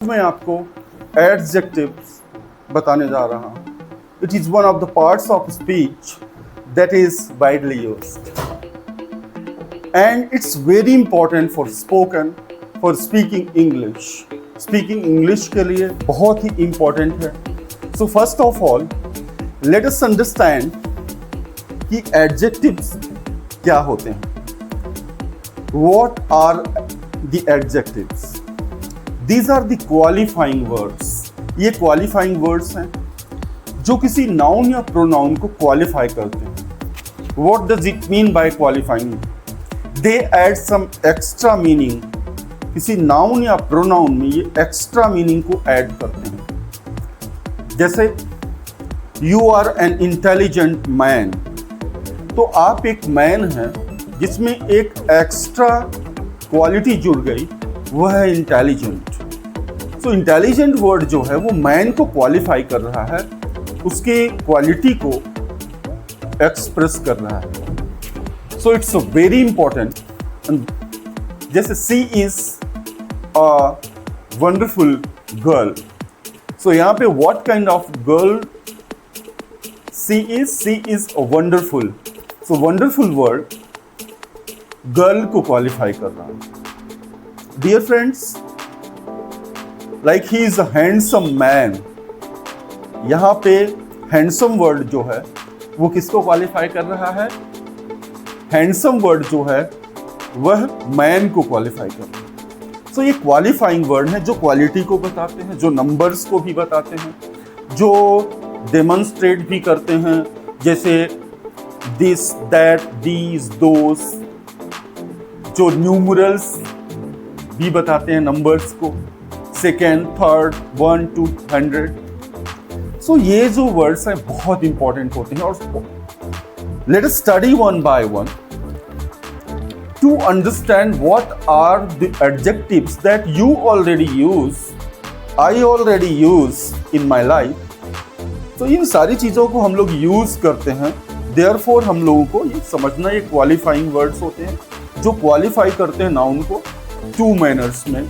मैं आपको एडजेक्टिव्स बताने जा रहा हूँ. It is one of the parts of speech that is widely used, and it's very important for speaking English. Speaking English के लिए बहुत ही important है. So first of all, let us understand कि adjectives क्या होते हैं. What are the adjectives? These are the qualifying words. ये qualifying words हैं जो किसी noun या pronoun को qualify करते हैं. What does it mean by qualifying? They add some extra meaning. किसी noun या pronoun में ये extra meaning को add करते हैं. जैसे you are an intelligent man. तो आप एक man हैं जिसमें एक extra quality जुड़ गई, वह है intelligent. So intelligent word जो है वो man को qualify कर रहा है, उसके quality को एक्सप्रेस कर रहा है. So it's very important. जैसे she is a wonderful girl. So यहाँ पे what kind of girl she is a wonderful. So wonderful word girl को क्वालिफाई कर रहा है. Dear friends, like he is a handsome man. यहाँ पे handsome word जो है वो किसको क्वालिफाई कर रहा है? हैंडसम वर्ड जो है वह मैन को क्वालिफाई कर रहा है. सो ये क्वालिफाइंग वर्ड है जो क्वालिटी को बताते हैं, जो नंबर्स को भी बताते हैं, जो डेमोन्स्ट्रेट भी करते हैं. जैसे दिस, दैट, दीज, दोस. जो न्यूमरल्स भी बताते हैं नंबर्स को, सेकेंड, थर्ड, 1 to 100. सो ये जो वर्ड्स हैं बहुत इंपॉर्टेंट होते हैं. और let us study one by one to understand what are the adjectives that you already use, I already use in my life. तो इन सारी चीज़ों को हम लोग यूज करते हैं. देयरफॉर हम लोगों को ये समझना, ये क्वालिफाइंग वर्ड्स होते हैं जो क्वालिफाई करते हैं नाउन को टू मैनर्स में.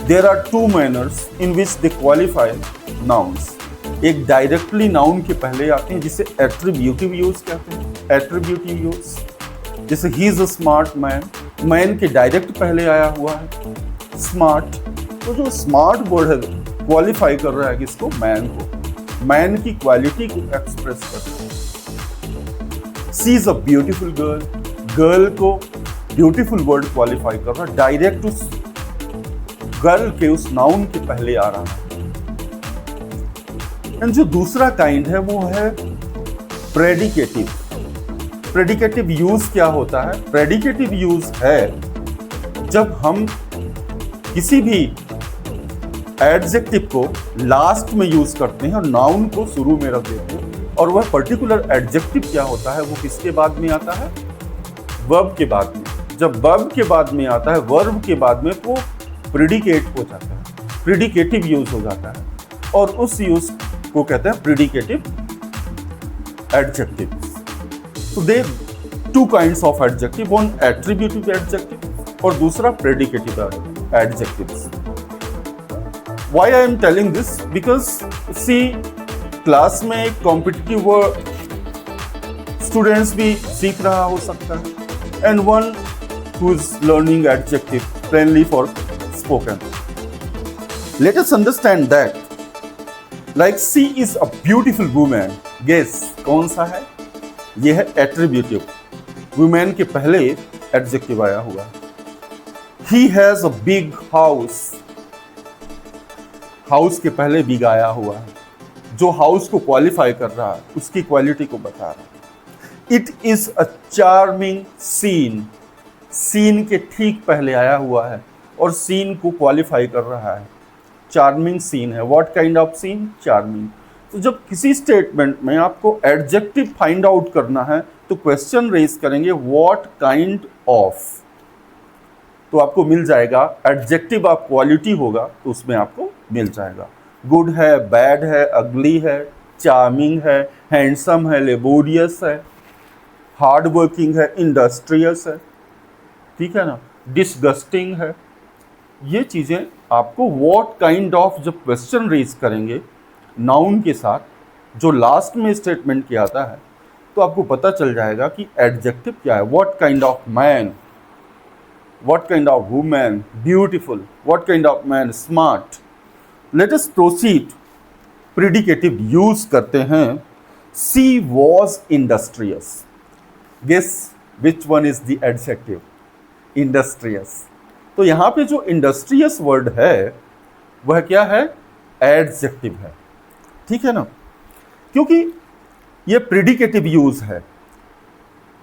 There are two manners in which they qualify nouns. एक डायरेक्टली नाउन के पहले आते हैं जिसे एट्रीब्यूटिव यूज कहते हैं. एट्रीब्यूटिव यूज, जैसे ही is a smart man. Man के डायरेक्ट पहले आया हुआ है स्मार्ट. तो जो स्मार्ट वर्ड है क्वालिफाई कर रहा है किसको? मैन को. मैन की क्वालिटी को एक्सप्रेस कर रहा है. She is a beautiful girl. Girl को ब्यूटीफुल वर्ड क्वालिफाई कर रहा है, डायरेक्ट उस गर्ल के उस नाउन के पहले आ रहा है. एंड जो दूसरा काइंड है वो है प्रेडिकेटिव. प्रेडिकेटिव यूज क्या होता है? प्रेडिकेटिव यूज है जब हम किसी भी एडजेक्टिव को लास्ट में यूज करते हैं और नाउन को शुरू में रख देते हैं. और वह पर्टिकुलर एडजेक्टिव क्या होता है वो किसके बाद में आता है? वर्ब के बाद में. जब वर्ब के बाद में आता है, वर्ब के बाद में वो प्रेडिकेट हो जाता है, प्रेडिकेटिव यूज हो जाता है. और उस यूज को कहते हैं predicative adjectives. So there are two kinds of adjective, one attributive adjective और दूसरा predicative adjectives. Why I am telling this? Because see, class में एक कॉम्पिटिटिव स्टूडेंट्स भी सीख रहा हो सकता है, and one who is learning adjective plainly for spoken. Let us understand that. Like she is a beautiful woman. Guess कौन सा है? यह है एट्रीब्यूटिव. वुमेन के पहले एडजेक्टिव आया हुआ है. He has a big house. House के पहले बिग आया हुआ है. जो हाउस को क्वालिफाई कर रहा है उसकी क्वालिटी को बता रहा है. It is a charming scene. Scene के ठीक पहले आया हुआ है और सीन को क्वालिफाई कर रहा है. चार्मिंग सीन है. What kind of scene? Charming. तो जब किसी स्टेटमेंट में आपको एडजेक्टिव फाइंड आउट करना है तो क्वेश्चन रेज करेंगे व्हाट काइंड ऑफ. तो आपको मिल जाएगा. एडजेक्टिव ऑफ क्वालिटी होगा तो उसमें आपको मिल जाएगा. गुड है, बैड है, अगली है, चार्मिंग है, हैंडसम है, लेबोरियस है, हार्ड वर्किंग है, इंडस्ट्रियस है. ठीक है ना, डिसगस्टिंग है. ये चीज़ें आपको व्हाट काइंड ऑफ जब क्वेश्चन रेज करेंगे नाउन के साथ, जो लास्ट में स्टेटमेंट किया आता है, तो आपको पता चल जाएगा कि एडजेक्टिव क्या है। What kind of man, what kind of women beautiful, what kind of man smart. Let us proceed. Predicative use करते हैं। She was industrious. Guess which one is the adjective? Industrious. तो यहां पे जो इंडस्ट्रियस वर्ड है वह क्या है? एडजेक्टिव है, ठीक है ना, क्योंकि ये प्रेडिकेटिव यूज है।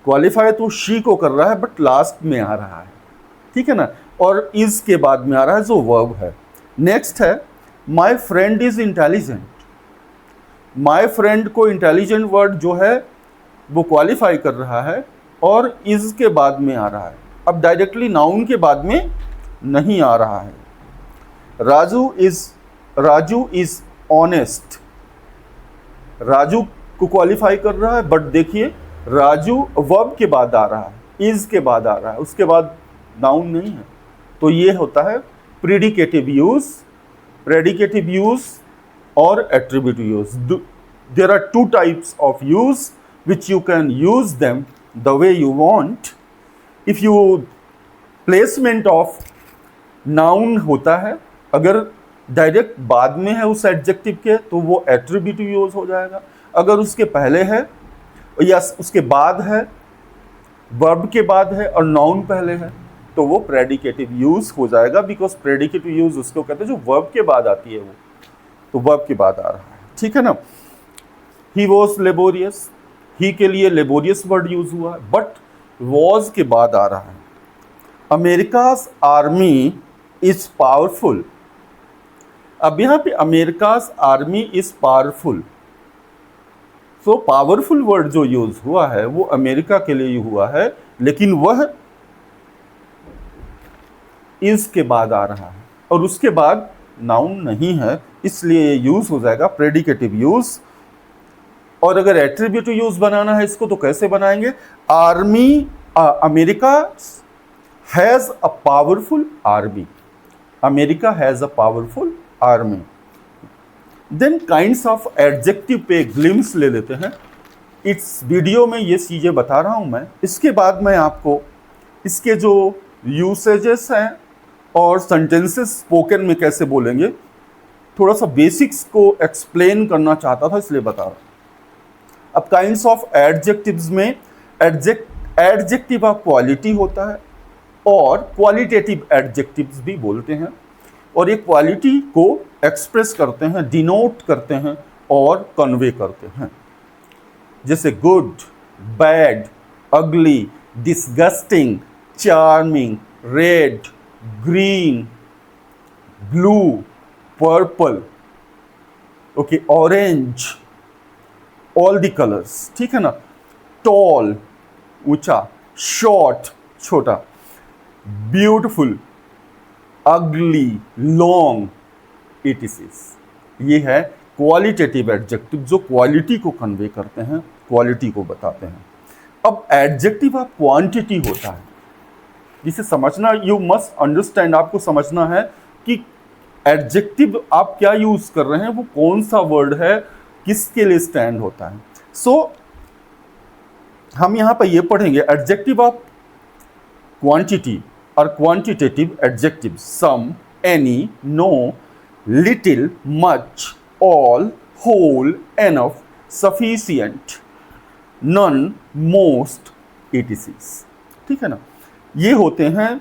क्वालिफाई तो शी को कर रहा है बट लास्ट में आ रहा है, ठीक है ना, और इज के बाद में आ रहा है जो वर्ब है। नेक्स्ट है my friend is intelligent. My friend को इंटेलिजेंट वर्ड जो है वो क्वालिफाई कर रहा है और इज के बाद में आ रहा है। अब डायरेक्टली नाउन के बाद में नहीं आ रहा है। Raju is honest. राजू को क्वालिफाई कर रहा है बट देखिए राजू वर्ब के बाद आ रहा है, इज के बाद आ रहा है, उसके बाद नाउन नहीं है। तो ये होता है प्रेडिकेटिव यूज, प्रेडिकेटिव यूज और attributive use. There are two types of use which you can use them the way you want. If you placement of noun होता है, अगर डायरेक्ट बाद में है उस एडजेक्टिव के तो वो एट्रीब्यूटिव यूज हो जाएगा। अगर उसके पहले है या उसके बाद है, वर्ब के बाद है और नाउन पहले है तो वो प्रेडिकेटिव यूज हो जाएगा। बिकॉज प्रेडिकेटिव यूज उसको कहते हैं जो वर्ब के बाद आती है, वो तो वर्ब के बाद आ रहा है, ठीक है ना। He was laborious. ही के लिए लेबोरियस वर्ड यूज हुआ है बट वॉज के बाद आ रहा है। America's army is powerful. अब यहां पे America's army is powerful, so powerful word जो यूज हुआ है वो अमेरिका के लिए हुआ है, लेकिन वह इज के बाद आ रहा है और उसके बाद नाउन नहीं है, इसलिए यूज हो जाएगा प्रेडिकेटिव यूज। और अगर एट्रीब्यूटिव यूज बनाना है इसको तो कैसे बनाएंगे? Army, America has a powerful army. America has a powerful army. Then kinds of adjective पे ग्लिम्स ले लेते हैं। इस वीडियो में ये चीजें बता रहा हूं मैं, इसके बाद मैं आपको इसके जो यूसेजेस हैं और सेंटेंसेस स्पोकन में कैसे बोलेंगे, थोड़ा सा बेसिक्स को एक्सप्लेन करना चाहता था इसलिए बता रहा हूं। अब काइंड्स ऑफ एडजेक्टिव्स में एडजेक्टिव ऑफ क्वालिटी होता है और क्वालिटेटिव एडजेक्टिव्स भी बोलते हैं, और ये क्वालिटी को एक्सप्रेस करते हैं, डिनोट करते हैं और कन्वे करते हैं। जैसे गुड, बैड, अगली, disgusting, charming, red, green, blue, purple, okay, orange, all the colours, ठीक है ना। टॉल, ऊंचा, शॉर्ट, छोटा, ब्यूटिफुल, अगली, लॉन्ग, etc। ये है क्वालिटेटिव एडजेक्टिव जो क्वालिटी को कन्वे करते हैं, क्वालिटी को बताते हैं। अब एडजेक्टिव ऑफ क्वांटिटी होता है, जिसे समझना, यू मस्ट अंडरस्टैंड, आपको समझना है कि एडजेक्टिव आप क्या यूज कर रहे हैं, वो कौन सा वर्ड है, किसके लिए स्टैंड होता है। सो हम यहां पर ये पढ़ेंगे एडजेक्टिव ऑफ क्वांटिटी और quantitative adjective. Some, any, no, little, much, all, whole, enough, sufficient, none, most, etc। ठीक है ना। ये होते हैं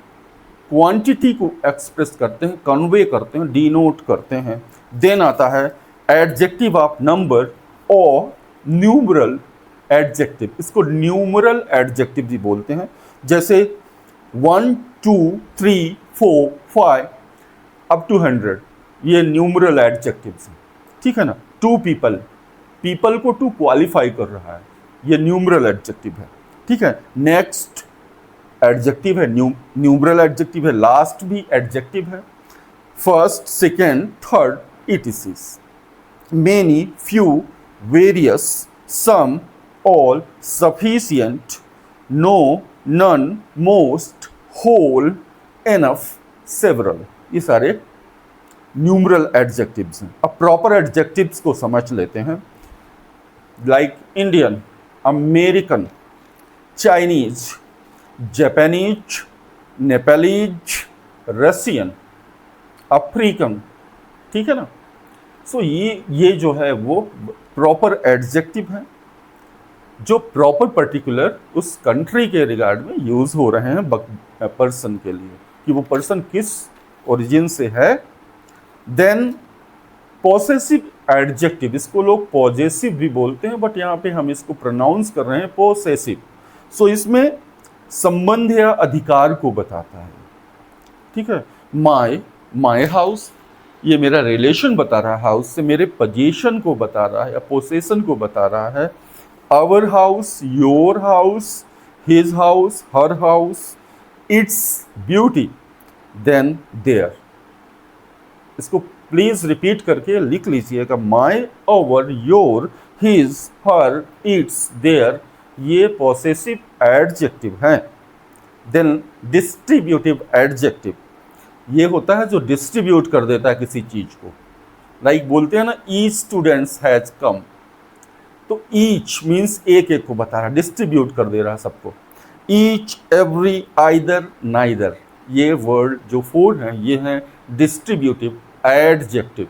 क्वांटिटी को एक्सप्रेस करते हैं, कन्वे करते हैं, डिनोट करते हैं। देन आता है एडजेक्टिव ऑफ नंबर और न्यूमरल एडजेक्टिव। इसको न्यूमरल एडजेक्टिव भी बोलते हैं। जैसे 1, 2, 3, 4, 5 अप टू 100, ये न्यूमरल एडजेक्टिव्स हैं, ठीक है ना। 2 पीपल, पीपल को 2 क्वालिफाई कर रहा है, ये न्यूमरल एडजेक्टिव है, ठीक है। नेक्स्ट एडजेक्टिव है न्यूमरल एडजेक्टिव है, लास्ट भी एडजेक्टिव है, first, second, third, etc। Many, few, various, some, all, sufficient, no, none, most, whole, enough, several, ये सारे न्यूमरल एडजेक्टिव्स हैं। अब प्रॉपर एडजेक्टिव्स को समझ लेते हैं। Like Indian, American, Chinese, Japanese, Nepalese, Russian, African, ठीक है ना। सो ये जो है वो प्रॉपर एडजेक्टिव है जो प्रॉपर पर्टिकुलर उस कंट्री के रिगार्ड में यूज हो रहे हैं पर्सन के लिए, कि वो पर्सन किस ओरिजिन से है। देन पॉसेसिव एडजेक्टिव, इसको लोग पॉजेसिव भी बोलते हैं, बट यहाँ पे हम इसको प्रोनाउंस कर रहे हैं पॉसेसिव। सो इसमें संबंध या अधिकार को बताता है, ठीक है। माई हाउस, ये मेरा रिलेशन बता रहा है हाउस से, मेरे पोजीशन को बता रहा है या पोसेशन को बता रहा है। Our house, your house, his house, her house, its beauty, then their. इसको प्लीज रिपीट करके लिख लीजिएगा। My, our, your, his, her, its, their, ये पॉसेसिव एडजेक्टिव हैं। देन डिस्ट्रीब्यूटिव एडजेक्टिव, ये होता है जो डिस्ट्रीब्यूट कर देता है किसी चीज को। लाइक बोलते हैं ना, ईच स्टूडेंट्स हैज कम, तो ईच मीन्स एक एक को बता रहा है, डिस्ट्रीब्यूट कर दे रहा है सबको। ईच, एवरी, आइदर, नाइदर, ये वर्ड जो 4 हैं ये हैं distributive adjective.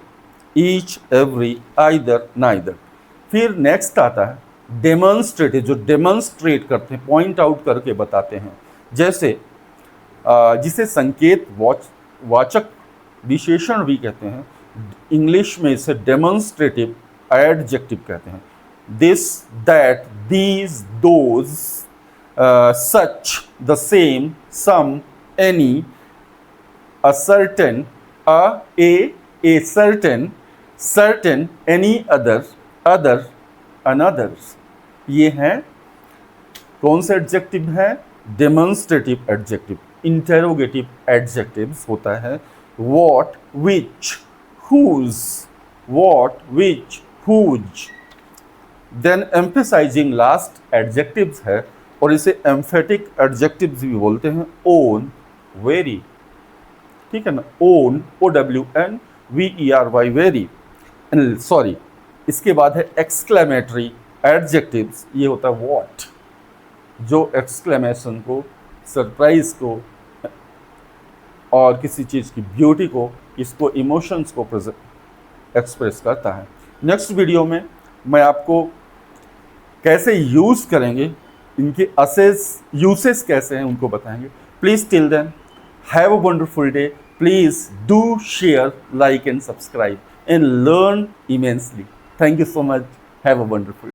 Each, every, either, neither. फिर नेक्स्ट आता है डेमोन्स्ट्रेटिव, जो डेमोन्स्ट्रेट करते हैं, पॉइंट आउट करके बताते हैं। जैसे जिसे संकेत वाचक विशेषण भी कहते हैं, इंग्लिश में इसे डेमोन्स्ट्रेटिव एडजेक्टिव कहते हैं। This, that, these, those, such, the same, some, any, a certain, a certain, certain, any other, other, another, ये हैं कौन से एडजेक्टिव है? Demonstrative adjective. इंटेरोगेटिव एडजेक्टिव्स होता है what, which, whose, what, which, whose। Then emphasising last adjectives है, और इसे एम्फेटिक एडजेक्टिव्स भी बोलते हैं। ओन, वेरी, ठीक है ना, ओन, OWNVERY, वेरी, सॉरी। इसके बाद है एक्सक्लेमेटरी एडजेक्टिव्स, ये होता है व्हाट, जो एक्सक्लेमेशन को, सरप्राइज को और किसी चीज़ की ब्यूटी को, इसको इमोशंस को एक्सप्रेस करता है। नेक्स्ट वीडियो में मैं आपको कैसे यूज़ करेंगे, इनके यूसेस कैसे हैं उनको बताएंगे। Please till then have a wonderful day. Please do share, like and subscribe and learn immensely. Thank you so much. Have a wonderful